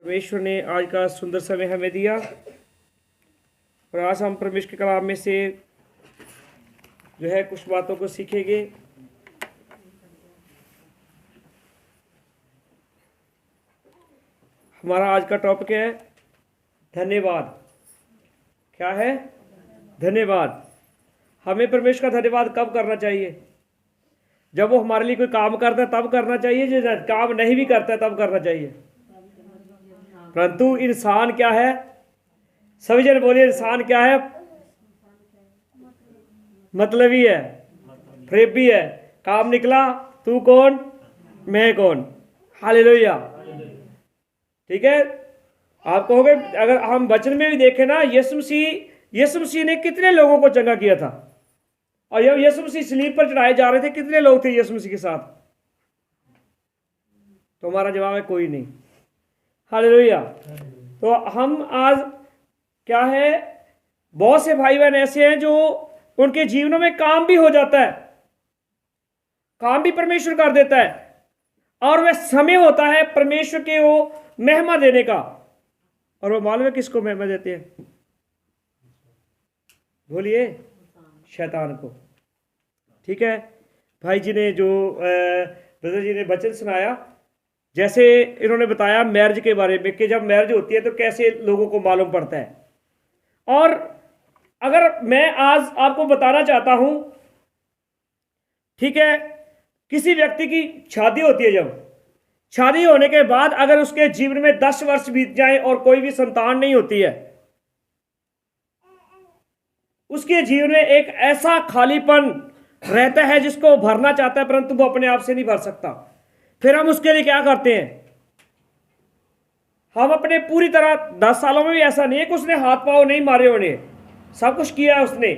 परमेश्वर ने आज का सुंदर समय हमें दिया और आज हम परमेश्वर के कलाम में से जो है कुछ बातों को सीखेंगे। हमारा आज का टॉपिक है धन्यवाद। क्या है? धन्यवाद। हमें परमेश्वर का धन्यवाद कब करना चाहिए? जब वो हमारे लिए कोई काम करता है तब करना चाहिए, जब काम नहीं भी करता है तब करना चाहिए। परंतु इंसान क्या है? सभी जन बोलिए, इंसान क्या है? मतलबी है, फरेबी है। काम निकला, तू कौन मैं कौन। हालेलुया। ठीक है। आप कहोगे अगर हम वचन में भी देखें ना, यीशु मसीह ने कितने लोगों को चंगा किया था, और जब यीशु मसीह सलीब पर चढ़ाए जा रहे थे कितने लोग थे यीशु मसीह के साथ? तो हमारा जवाब है कोई नहीं। हालेलुया। तो हम आज क्या है, बहुत से भाई बहन ऐसे हैं जो उनके जीवनों में काम भी हो जाता है, काम भी परमेश्वर कर देता है, और वह समय होता है परमेश्वर के वो महिमा देने का। और वो मालूम है किसको महिमा देते हैं? बोलिए, शैतान को। ठीक है। भाई जी ने जो ब्रदर जी ने वचन सुनाया, जैसे इन्होंने बताया मैरिज के बारे में कि जब मैरिज होती है तो कैसे लोगों को मालूम पड़ता है। और अगर मैं आज आपको बताना चाहता हूं, ठीक है, किसी व्यक्ति की शादी होती है, जब शादी होने के बाद अगर उसके जीवन में 10 वर्ष बीत जाए और कोई भी संतान नहीं होती है, उसके जीवन में एक ऐसा खालीपन रहता है जिसको वो भरना चाहता है, परंतु वो अपने आप से नहीं भर सकता। फिर हम उसके लिए क्या करते हैं? हम अपने पूरी तरह 10 सालों में भी ऐसा नहीं है कि उसने हाथ पांव नहीं मारे होने, सब कुछ किया है उसने,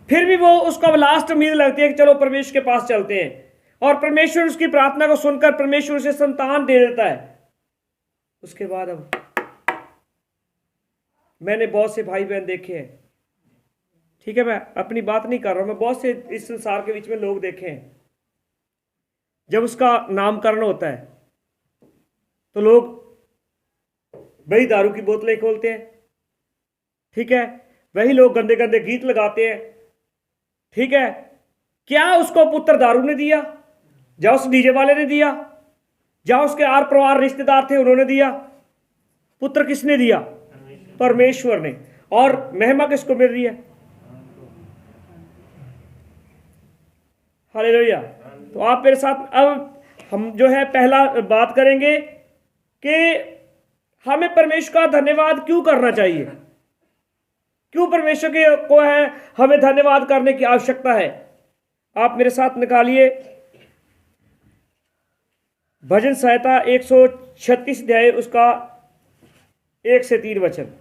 फिर भी वो उसको लास्ट उम्मीद लगती है कि चलो परमेश्वर के पास चलते हैं, और परमेश्वर उसकी प्रार्थना को सुनकर परमेश्वर उसे संतान दे देता है। उसके बाद अब मैंने बहुत से भाई बहन देखे हैं, ठीक है, मैं अपनी बात नहीं कर रहा हूं, मैं बहुत से इस संसार के बीच में लोग देखे हैं, जब उसका नामकरण होता है तो लोग वही दारू की बोतलें खोलते हैं, ठीक है, वही लोग गंदे गंदे गीत लगाते हैं, ठीक है। क्या उसको पुत्र दारू ने दिया, या उस डीजे वाले ने दिया, या उसके आर परिवार रिश्तेदार थे उन्होंने दिया? पुत्र किसने दिया? परमेश्वर ने। और महिमा किसको मिल रही है? हालेलुया। तो आप मेरे साथ अब हम जो है पहला बात करेंगे कि हमें परमेश्वर का धन्यवाद क्यों करना चाहिए, क्यों परमेश्वर के को है हमें धन्यवाद करने की आवश्यकता है। आप मेरे साथ निकालिए भजन संहिता 136 अध्याय, उसका 1 से 3 वचन।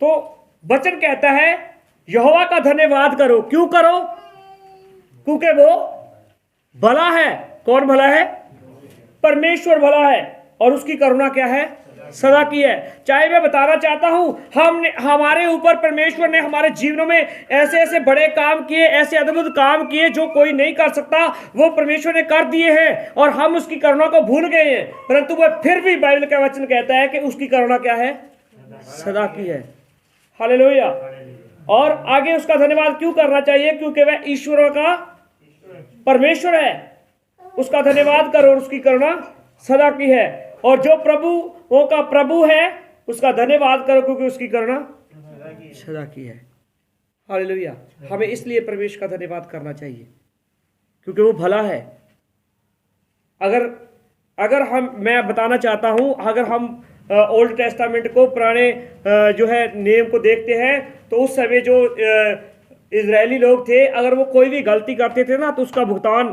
तो वचन कहता है यहोवा का धन्यवाद करो। क्यों करो? क्योंकि वो भला है। कौन भला है? परमेश्वर भला है, और उसकी करुणा क्या है? सदा की है। चाहे मैं बताना चाहता हूं, हमारे ऊपर परमेश्वर ने हमारे जीवनों में ऐसे ऐसे बड़े काम किए, ऐसे अद्भुत काम किए जो कोई नहीं कर सकता, वो परमेश्वर ने कर दिए हैं, और हम उसकी करुणा को भूल गए हैं। परंतु वह फिर भी बाइबल का वचन कहता है कि उसकी करुणा क्या है? सदा की है। हालेलुया। और आगे उसका धन्यवाद क्यों करना चाहिए? क्योंकि वह ईश्वरों का परमेश्वर है। उसका धन्यवाद करो और उसकी करुणा सदा की है। और जो प्रभुओं का प्रभु है उसका धन्यवाद करो, क्योंकि उसकी करुणा सदा की है। हालेलुया। हमें इसलिए परमेश्वर का धन्यवाद करना चाहिए क्योंकि वो भला है। अगर मैं बताना चाहता हूं, अगर हम ओल्ड टेस्टामेंट को, पुराने जो है नियम को देखते हैं, तो उस समय जो इजरायली लोग थे, अगर वो कोई भी गलती करते थे ना, तो उसका भुगतान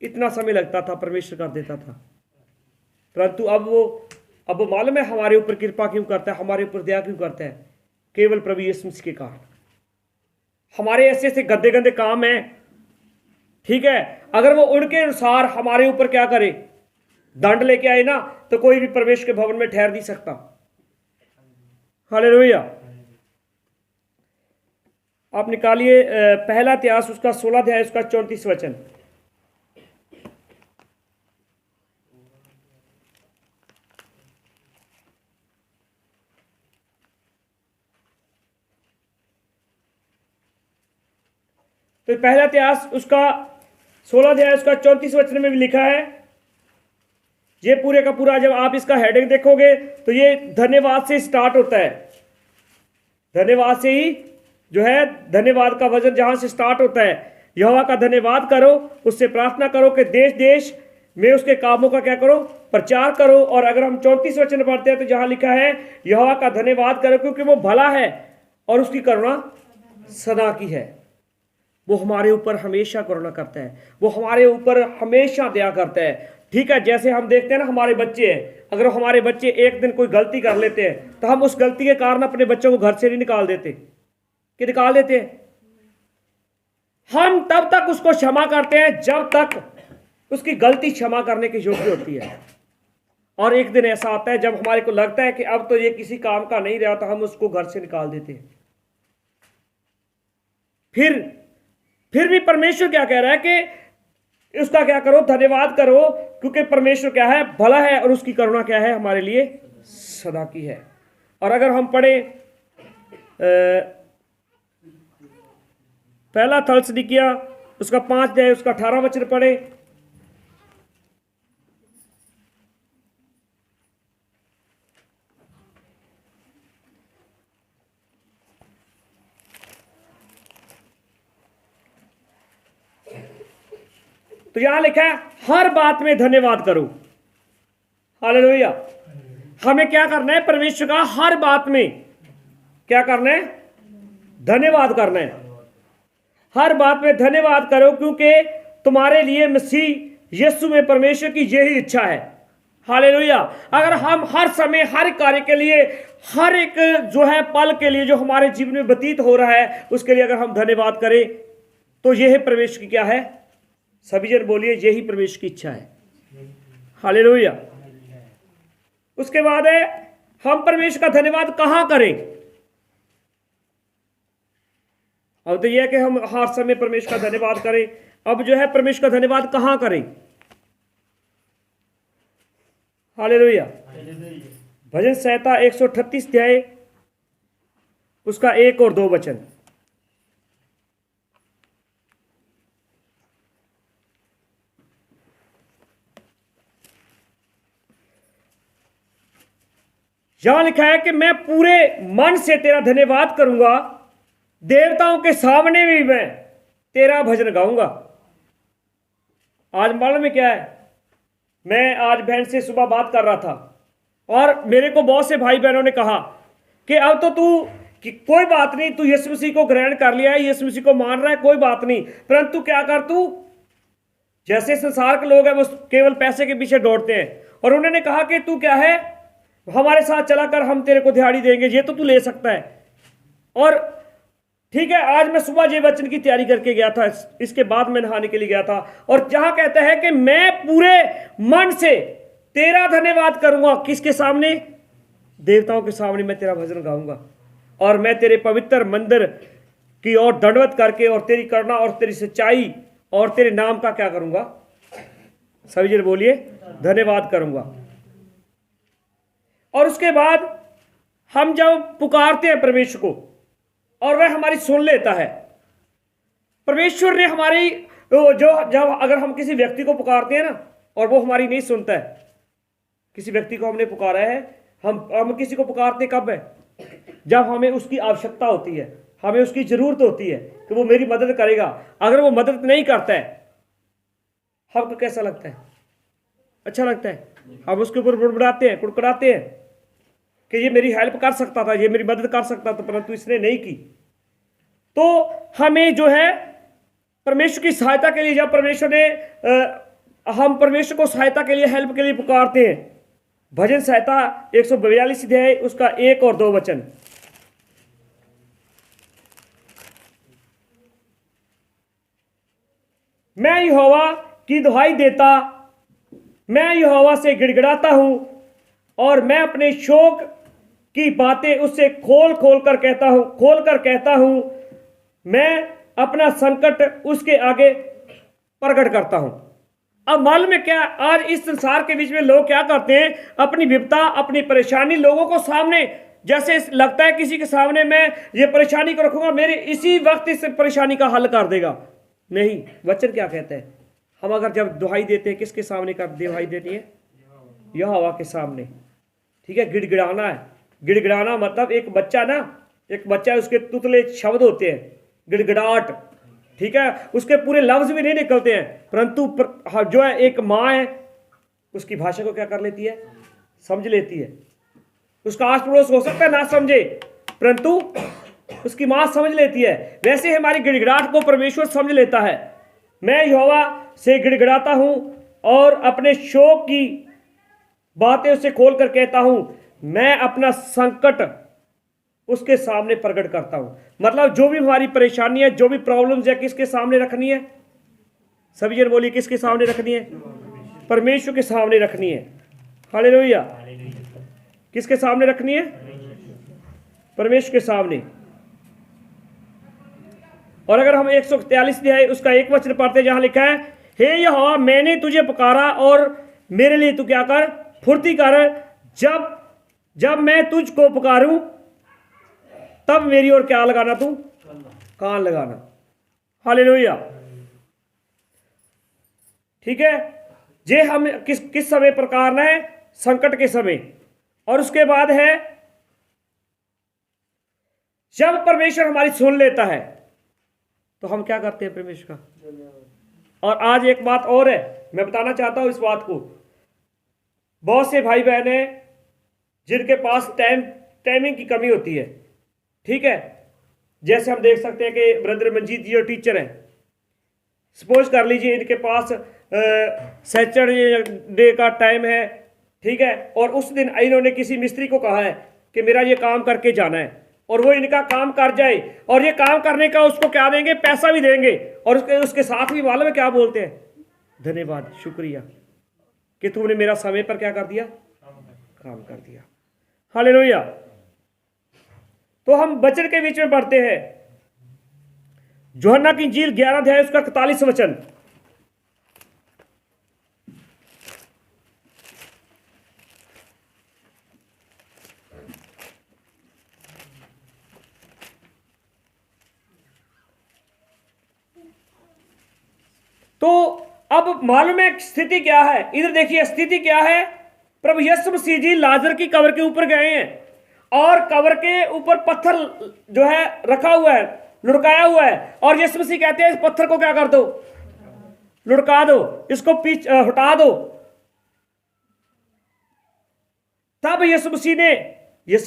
इतना समय लगता था, परमेश्वर कर देता था। परंतु अब वो मालूम है हमारे ऊपर कृपा क्यों करता है, हमारे ऊपर दया क्यों करता है? केवल प्रभु यीशु मसीह के कारण। हमारे ऐसे ऐसे गंदे गंदे काम हैं, ठीक है, अगर वो उनके अनुसार हमारे ऊपर क्या करे, दंड लेके आए ना, तो कोई भी परमेश्वर के भवन में ठहर नहीं सकता। हालेलुया। आप निकालिए पहला इतिहास उसका 16 अध्याय उसका 34 वचन। तो पहला इतिहास उसका 16 अध्याय उसका 34 वचन में भी लिखा है, ये पूरे का पूरा जब आप इसका हेडिंग देखोगे तो ये धन्यवाद से स्टार्ट होता है। धन्यवाद से ही जो है धन्यवाद का वचन जहां से स्टार्ट होता है, यहोवा का धन्यवाद करो, उससे प्रार्थना करो कि देश देश में उसके कामों का क्या करो, प्रचार करो। और अगर हम 34 वचन पढ़ते हैं तो जहां लिखा है यहोवा का धन्यवाद करो क्योंकि वो भला है और उसकी करुणा सदा की है। वो हमारे ऊपर हमेशा करुणा करता है, वो हमारे ऊपर हमेशा दया करता है। ठीक है, जैसे हम देखते हैं ना हमारे बच्चे हैं, अगर हमारे बच्चे एक दिन कोई गलती कर लेते हैं तो हम उस गलती के कारण अपने बच्चों को घर से नहीं निकाल देते कि निकाल देते हैं। हम तब तक उसको क्षमा करते हैं जब तक उसकी गलती क्षमा करने की योग्य होती है। और एक दिन ऐसा आता है जब हमारे को लगता है कि अब तो ये किसी काम का नहीं रहा, तो हम उसको घर से निकाल देते हैं। फिर भी परमेश्वर क्या कह रहा है कि उसका क्या करो, धन्यवाद करो, क्योंकि परमेश्वर क्या है, भला है और उसकी करुणा क्या है, हमारे लिए सदा की है। और अगर हम पढ़े पहला थस्सलुनीकियों उसका 5 अध्याय उसका 18 वचन पढ़े। तो यहां लिखा है हर बात में धन्यवाद करो। हालेलुया। हमें क्या करना है, परमेश्वर का हर बात में क्या करना है, धन्यवाद करना है। हर बात में धन्यवाद करो क्योंकि तुम्हारे लिए मसीह यीशु में परमेश्वर की यही इच्छा है। हालेलुया। अगर हम हर समय हर कार्य के लिए, हर एक जो है पल के लिए जो हमारे जीवन में व्यतीत हो रहा है उसके लिए अगर हम धन्यवाद करें तो यही परमेश्वर की क्या है, सभी जन बोलिए, यही परमेश्वर की इच्छा है। हालेलुया। उसके बाद है हम परमेश्वर का धन्यवाद कहां करें। अब तो यह है कि हम हर समय परमेश्वर का धन्यवाद करें। अब जो है परमेश्वर का धन्यवाद कहां करें। हालेलुया। भजन संहिता 138 अध्याय उसका 1 और 2 वचन। यहां लिखा है कि मैं पूरे मन से तेरा धन्यवाद करूंगा, देवताओं के सामने भी मैं तेरा भजन गाऊंगा। आज मालूम में क्या है, मैं आज बहन से सुबह बात कर रहा था और मेरे को बहुत से भाई बहनों ने कहा कि अब तो तू कि कोई बात नहीं, तू यीशु मसीह को ग्रहण कर लिया है, यीशु मसीह को मान रहा है, कोई बात नहीं, परंतु क्या कर तू, जैसे संसार के लोग हैं वो केवल पैसे के पीछे दौड़ते हैं। और उन्होंने कहा कि तू क्या है, हमारे साथ चला कर, हम तेरे को दिहाड़ी देंगे, ये तो तू ले सकता है। और ठीक है, आज मैं सुबह ये वचन की तैयारी करके गया था, इसके बाद मैं नहाने के लिए गया था, और जहां कहता है कि मैं पूरे मन से तेरा धन्यवाद करूंगा, किसके सामने, देवताओं के सामने मैं तेरा भजन गाऊंगा, और मैं तेरे पवित्र मंदिर की ओर दंडवत करके और तेरी करुणा और तेरी सच्चाई और तेरे नाम का क्या करूंगा, सभी जन बोलिए, धन्यवाद करूंगा। और उसके बाद हम जब पुकारते हैं परमेश्वर को और वह हमारी सुन लेता है, परमेश्वर ने हमारी जो जब अगर हम किसी व्यक्ति को पुकारते हैं ना और वो हमारी नहीं सुनता है, किसी व्यक्ति को हमने पुकारा है, हम किसी को पुकारते कब है, जब हमें उसकी आवश्यकता होती है, हमें उसकी जरूरत होती है कि वो मेरी मदद करेगा। अगर वो मदद नहीं करता है, हमको कैसा लगता है, अच्छा लगता है, हम उसके ऊपर बुड़बुड़ाते हैं, कुड़कुड़ाते हैं कि ये मेरी हेल्प कर सकता था, ये मेरी मदद कर सकता था, परंतु इसने नहीं की। तो हमें जो है परमेश्वर की सहायता के लिए, जब परमेश्वर ने हम परमेश्वर को सहायता के लिए, हेल्प के लिए पुकारते हैं, भजन संहिता 142 अध्याय उसका 1 और 2 वचन। मैं यहोवा की दुहाई देता, मैं यहोवा से गिड़गिड़ाता हूं और मैं अपने शोक की बातें उससे खोल कर कहता हूं, मैं अपना संकट उसके आगे प्रकट करता हूं। अब मालूम है क्या, आज इस संसार के बीच में लोग क्या करते हैं, अपनी विपदा अपनी परेशानी लोगों को सामने, जैसे लगता है किसी के सामने मैं ये परेशानी को रखूंगा, मेरे इसी वक्त इस परेशानी का हल कर देगा। नहीं, वचन क्या कहते हैं, हम अगर जब दुहाई देते हैं किसके सामने कर दुहाई देनी है, यहोवा के सामने। ठीक है, गिड़गिड़ाना है। गिड़गिड़ाना मतलब एक बच्चा ना, एक बच्चा उसके तुतले शब्द होते हैं, गिड़गिड़ाहट, ठीक है, उसके पूरे लफ्ज भी नहीं निकलते हैं, परंतु जो है एक माँ है उसकी भाषा को क्या कर लेती है, समझ लेती है। उसका आस पड़ोस हो सकता है ना समझे, परंतु उसकी माँ समझ लेती है। वैसे हमारी गिड़गिड़ाहट को परमेश्वर समझ लेता है। मैं यहोवा से गिड़गिड़ाता हूं और अपने शोक की बातें उसे खोल कर कहता हूं, मैं अपना संकट उसके सामने प्रकट करता हूं। मतलब जो भी हमारी परेशानी है, जो भी प्रॉब्लम्स है, किसके सामने रखनी है, सभी जन बोलिए, किसके सामने रखनी है, परमेश्वर के सामने रखनी है। हालेलुया। किसके सामने रखनी है, परमेश्वर के सामने। और अगर हम 143 अध्याय उसका एक वचन पढ़ते, जहां लिखा है, हे यहोवा मैंने तुझे पुकारा और मेरे लिए तू क्या कर, फुर्ती कर, जब मैं तुझको पुकारूं तब मेरी ओर क्या लगाना, तू कान लगाना। हालेलुया। ठीक है, जे हम किस समय पुकारना है, संकट के समय। और उसके बाद है जब परमेश्वर हमारी सुन लेता है तो हम क्या करते हैं, परमेश्वर का। और आज एक बात और है, मैं बताना चाहता हूं इस बात को। बहुत से भाई बहन हैं जिनके पास टाइमिंग की कमी होती है। ठीक है, जैसे हम देख सकते हैं कि ब्रदर मंजीत जी जो टीचर हैं, सपोज कर लीजिए इनके पास सैटरडे का टाइम है, ठीक है, और उस दिन इन्होंने किसी मिस्त्री को कहा है कि मेरा ये काम करके जाना है, और वो इनका काम कर जाए, और ये काम करने का उसको क्या देंगे, पैसा भी देंगे, और उसके साथ भी मालूम है क्या बोलते हैं, धन्यवाद, शुक्रिया कि तुमने मेरा समय पर क्या कर दिया, काम कर दिया। हालेलुया। तो हम वचन के बीच में पढ़ते हैं, यूहन्ना की इंजील 11 अध्याय उसका 41 वचन। तो अब मालूम है स्थिति क्या है, इधर देखिए स्थिति क्या है। प्रभु यीशु मसीह जी लाजर की कब्र के ऊपर गए हैं, और कब्र के ऊपर पत्थर जो है रखा हुआ है, लुढ़काया हुआ है, और यीशु मसीह कहते हैं इस पत्थर को क्या कर दो, लुढ़का दो, इसको हटा दो। तब यीशु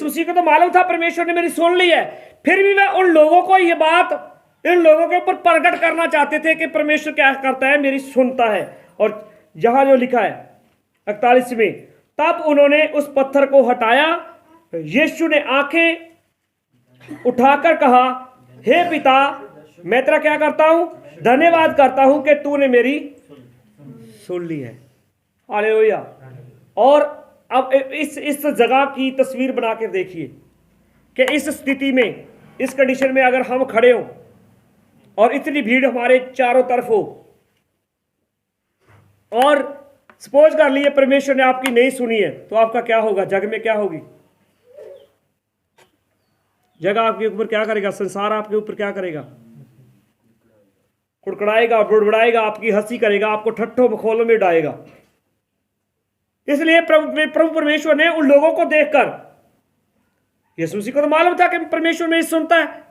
मसीह को तो मालूम था परमेश्वर ने मेरी सुन ली है, फिर भी वह उन लोगों को यह बात इन लोगों के ऊपर प्रकट करना चाहते थे कि परमेश्वर क्या करता है, मेरी सुनता है। और यहां जो लिखा है 41 में, तब उन्होंने उस पत्थर को हटाया। यीशु ने आंखें उठाकर कहा, हे पिता, मैं तेरा क्या करता हूं, धन्यवाद करता हूं कि तूने मेरी सुन ली है। हालेलुया। और अब इस जगह की तस्वीर बना के देखिए कि इस स्थिति में, इस कंडीशन में अगर हम खड़े हों और इतनी भीड़ हमारे चारों तरफ हो, और सपोज कर लिए परमेश्वर ने आपकी नहीं सुनी है, तो आपका क्या होगा, जग में क्या होगी, जगह आपके ऊपर क्या करेगा, संसार आपके ऊपर क्या करेगा, कुड़कुड़ाएगा, बुड़बुड़ाएगा, आपकी हंसी करेगा, आपको ठट्ठों मखौलों में डालेगा। इसलिए प्रभु परमेश्वर ने उन लोगों को देखकर, यीशु मसीह को तो मालूम था कि परमेश्वर मेरी सुनता है,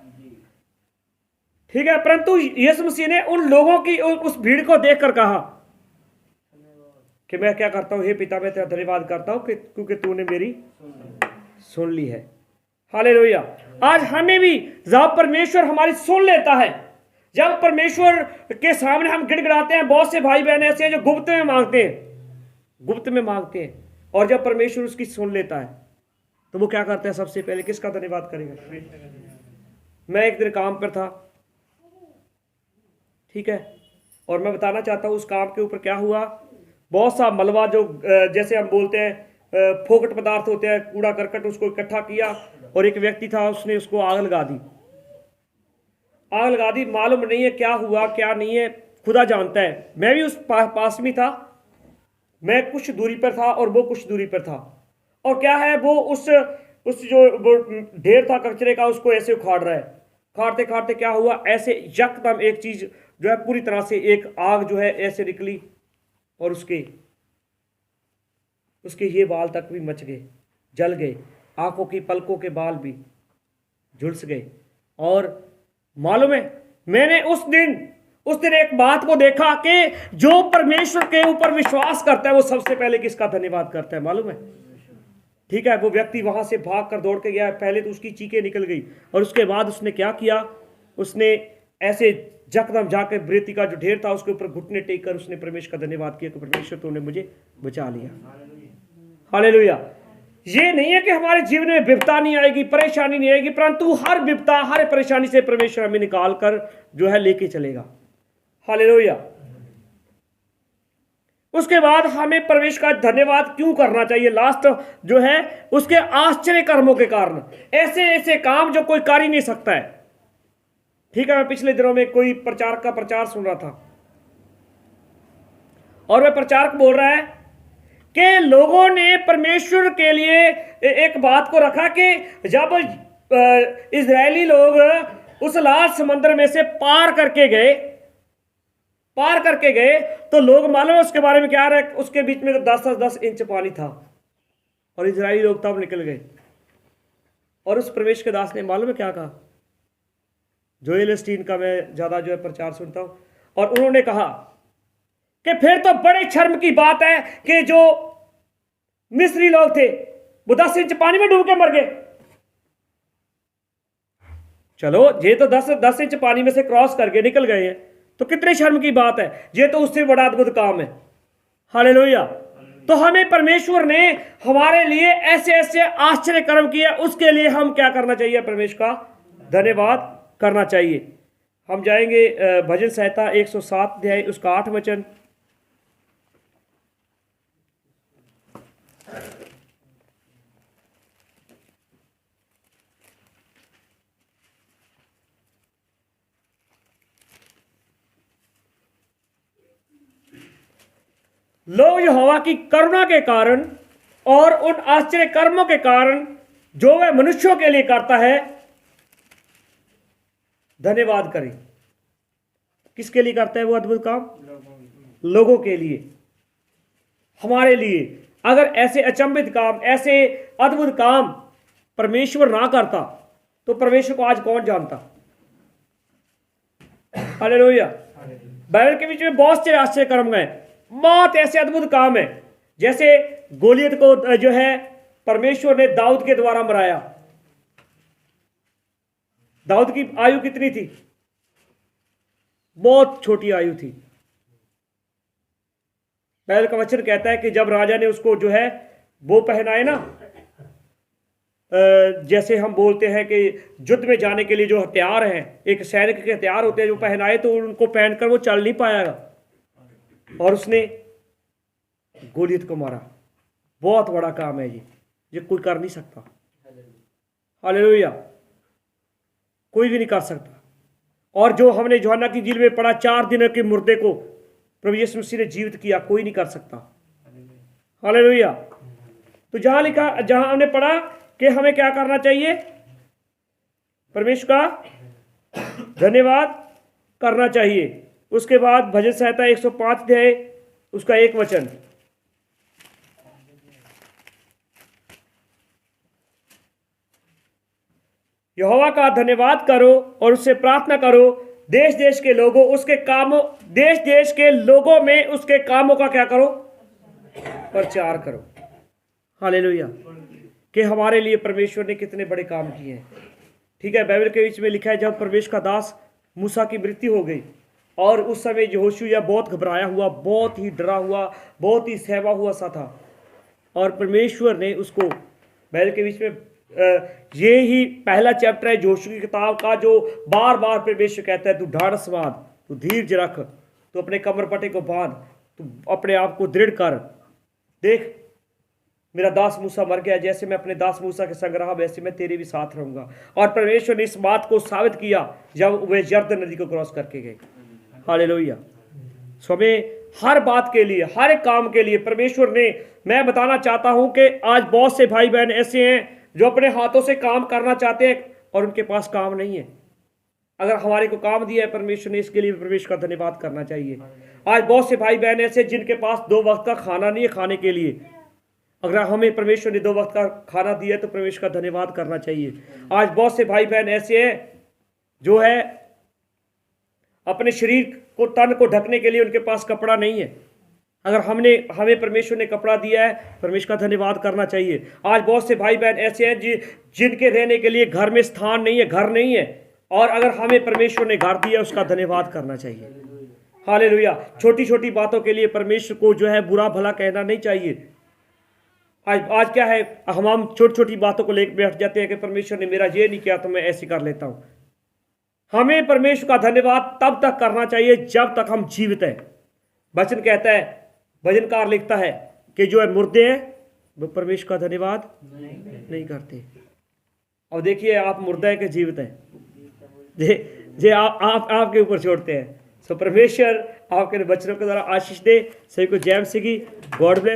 ठीक है, परंतु यीशु मसीह ने उन लोगों की उस भीड़ को देखकर कहा कि मैं क्या करता हूं, हे पिता, मैं तेरा धन्यवाद करता हूं क्योंकि तूने मेरी सुन ली है। हालेलुया। आज हमें भी जब परमेश्वर हमारी सुन लेता है, जब परमेश्वर के सामने हम गिड़गिड़ाते हैं, बहुत से भाई बहन ऐसे हैं जो गुप्त में मांगते हैं, और जब परमेश्वर उसकी सुन लेता है तो वो क्या करते हैं, सबसे पहले किसका धन्यवाद करेगा। मैं एक दिन काम पर था, ठीक है, और मैं बताना चाहता हूं उस काम के ऊपर क्या हुआ। बहुत सा मलबा, जो जैसे हम बोलते हैं फोकट पदार्थ होते हैं, कूड़ा करकट, उसको इकट्ठा किया, और एक व्यक्ति था उसने उसको आग लगा दी। आग लगा दी, मालूम नहीं है क्या हुआ क्या नहीं है, खुदा जानता है। मैं भी उस पास में था, मैं कुछ दूरी पर था और वो कुछ दूरी पर था। और क्या है, वो उस जो वो ढेर था कचरे का, उसको ऐसे उखाड़ रहा है। खाड़ते खाड़ते क्या हुआ, ऐसे यकदम एक चीज जो है पूरी तरह से एक आग जो है ऐसे निकली और उसके ये बाल तक भी मच गए, जल गए, आंखों की पलकों के बाल भी झुलस गए। और मालूम है, मैंने उस दिन एक बात को देखा कि जो परमेश्वर के ऊपर विश्वास करता है वो सबसे पहले किसका धन्यवाद करता है मालूम है? ठीक है, वो व्यक्ति वहां से भाग कर दौड़ के गया, पहले तो उसकी चीखें निकल गई और उसके बाद उसने क्या किया, उसने ऐसे यकदम जाकर बेटी का जो ढेर था उसके ऊपर घुटने टेक कर उसने परमेश्वर का धन्यवाद किया कि परमेश्वर तूने मुझे बचा लिया। हालेलुया। ये नहीं है कि हमारे जीवन में विपदा नहीं आएगी, परेशानी नहीं आएगी, परंतु हर विपदा हर परेशानी से परमेश्वर हमें निकाल कर जो है लेके चलेगा। हालेलुया। उसके बाद हमें परमेश्वर का धन्यवाद क्यों करना चाहिए? लास्ट जो है उसके आश्चर्य कर्मों के कारण, ऐसे ऐसे काम जो कोई कर ही नहीं सकता है। ठीक है, मैं पिछले दिनों में कोई प्रचारक का प्रचार सुन रहा था और वह प्रचारक बोल रहा है कि लोगों ने परमेश्वर के लिए एक बात को रखा कि जब इजरायली लोग उस लाल समंदर में से पार करके गए तो लोग मालूम है उसके बारे में क्या रहे, उसके बीच में 10 इंच पानी था और इजरायली लोग तब निकल गए। और उस प्रवेश के दास ने मालूम है क्या कहा? जोएल स्टीन का मैं ज्यादा जो है प्रचार सुनता हूं, और उन्होंने कहा कि फिर तो बड़े शर्म की बात है कि जो मिस्री लोग थे वो 10 इंच पानी में डूब के मर गए। चलो ये तो 10 इंच पानी में से क्रॉस करके निकल गए हैं, तो कितने शर्म की बात है, ये तो उससे बड़ा अद्भुत काम है। हालेलुया। तो हमें परमेश्वर ने हमारे लिए ऐसे ऐसे आश्चर्य कर्म किए, उसके लिए हम क्या करना चाहिए? परमेश्वर का धन्यवाद करना चाहिए। हम जाएंगे भजन संहिता 107 अध्याय उसका 8 वचन। लोग यहोवा की करुणा के कारण और उन आश्चर्य कर्मों के कारण जो वह मनुष्यों के लिए करता है धन्यवाद करें। किसके लिए करता है वो अद्भुत काम? लोगों के लिए, हमारे लिए। अगर ऐसे अचंभित काम, ऐसे अद्भुत काम परमेश्वर ना करता तो परमेश्वर को आज कौन जानता? हालेलुया। बाइबल के बीच में बहुत से आश्चर्य कर्म गए, बहुत ऐसे अद्भुत काम है। जैसे गोलियत को जो है परमेश्वर ने दाऊद के द्वारा मराया। दाऊद की आयु कितनी थी? बहुत छोटी आयु थी। बाइबल का वचन कहता है कि जब राजा ने उसको जो है वो पहनाए ना, जैसे हम बोलते हैं कि युद्ध में जाने के लिए जो हथियार हैं, एक सैनिक के हथियार होते हैं, जो पहनाए तो उनको पहनकर वो चल नहीं पाएगा और उसने गोलियत को मारा। बहुत बड़ा काम है ये कोई कर नहीं सकता। हालेलुया। कोई भी नहीं कर सकता। और जो हमने यूहन्ना की इंजील में पढ़ा, 4 दिन के मुर्दे को प्रभु यीशु मसीह ने जीवित किया, कोई नहीं कर सकता। हालेलुया। तो जहां हमने पढ़ा कि हमें क्या करना चाहिए? परमेश्वर का धन्यवाद करना चाहिए। उसके बाद भजन संहिता 105 अध्याय उसका 1 वचन। यहोवा का धन्यवाद करो और उससे प्रार्थना करो, देश देश के लोगों उसके कामों, देश देश के लोगों में उसके कामों का क्या करो? प्रचार करो। हालेलुया। कि हमारे लिए परमेश्वर ने कितने बड़े काम किए हैं। ठीक है, बाइबल के बीच में लिखा है जब परमेश्वर का दास मूसा की मृत्यु हो गई और उस समय यहोशू बहुत घबराया हुआ, बहुत ही डरा हुआ, बहुत ही सहमा हुआ सा था, और परमेश्वर ने उसको, बाइबल के बीच में ये ही पहला चैप्टर है यहोशू की किताब का, जो बार बार परमेश्वर कहता है तू ढाढ़स बांध, तू धीरज रख, तू अपने कमर पट्टे को बांध, तू अपने आप को दृढ़ कर। देख मेरा दास मूसा मर गया, जैसे मैं अपने दास मूसा के संग रहा वैसे मैं तेरे भी साथ रहूंगा। और परमेश्वर ने इस बात को साबित किया जब वे यरदन नदी को क्रॉस करके गए। हालेलुया। सो हमें हर बात के लिए, हर एक काम के लिए परमेश्वर ने, मैं बताना चाहता हूं कि आज बहुत से भाई बहन ऐसे हैं जो अपने हाथों से काम करना चाहते हैं और उनके पास काम नहीं है। अगर हमारे को काम दिया है परमेश्वर ने, इसके लिए परमेश्वर का धन्यवाद करना चाहिए। आज बहुत से भाई बहन ऐसे जिनके पास 2 वक्त का खाना नहीं है खाने के लिए। अगर हमें परमेश्वर ने 2 वक्त का खाना दिया है तो परमेश्वर का धन्यवाद करना चाहिए। आज बहुत से भाई बहन ऐसे हैं जो है अपने शरीर को, तन को ढकने के लिए उनके पास कपड़ा नहीं है। अगर हमें परमेश्वर ने कपड़ा दिया है, परमेश्वर का धन्यवाद करना चाहिए। आज बहुत से भाई बहन ऐसे हैं जिनके रहने के लिए घर में स्थान नहीं है, घर नहीं है, और अगर हमें परमेश्वर ने घर दिया उसका धन्यवाद करना चाहिए। हालेलुया। छोटी छोटी बातों के लिए परमेश्वर को जो है बुरा भला कहना नहीं चाहिए। आज क्या है, हम छोटी छोटी बातों को लेकर बैठ जाते हैं कि परमेश्वर ने मेरा ये नहीं किया तो मैं ऐसे कर लेता हूं। हमें परमेश्वर का धन्यवाद तब तक करना चाहिए जब तक हम जीवित हैं। वचन कहता है, भजनकार लिखता है कि जो है मुर्दे हैं वो परमेश्वर का धन्यवाद नहीं करते। अब देखिए, आप मुर्दा है कि जीवित हैं, जे आपके ऊपर छोड़ते हैं। सो परमेश्वर आपके वचनों के द्वारा आशीष दे। सभी को जय मसीह की। God bless.